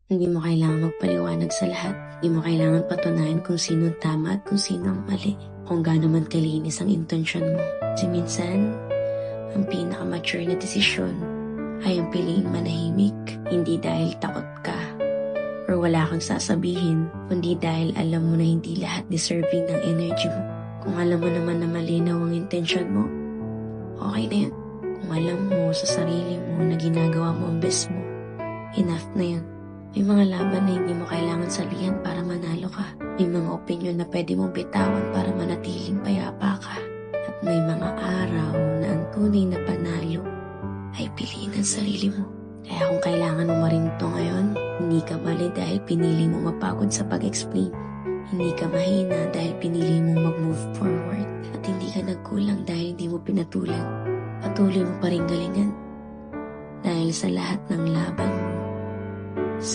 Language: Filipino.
Hindi mo kailangan magpaliwanag sa lahat. Hindi mo kailangan patunayan kung sino tama at kung sino ang mali. Kung gaano man kalinis ang intensyon mo. Kasi minsan, ang pinaka-mature na desisyon ay ang piliing manahimik. Hindi dahil takot ka or wala kang sasabihin, kundi dahil alam mo na hindi lahat deserving ng energy mo. Kung alam mo naman na malinaw ang intensyon mo, okay na yun. Kung alam mo sa sarili mo na ginagawa mo ang best mo, enough na yun. May mga laban na hindi mo kailangan salihan para manalo ka. May mga opinyon na pwede mong bitawan para manatiling payapa ka. At may mga araw na ang tunay na panalo ay piliin ang sarili mo. Kaya kung kailangan mo marinto ngayon, hindi ka mali dahil pinili mo mapagod sa pag-explain. Hindi ka mahina dahil pinili mong mag-move forward. At hindi ka nagkulang dahil hindi mo pinatulan. Patuloy mo pa rin galingan. Dahil sa lahat ng laban mo, sa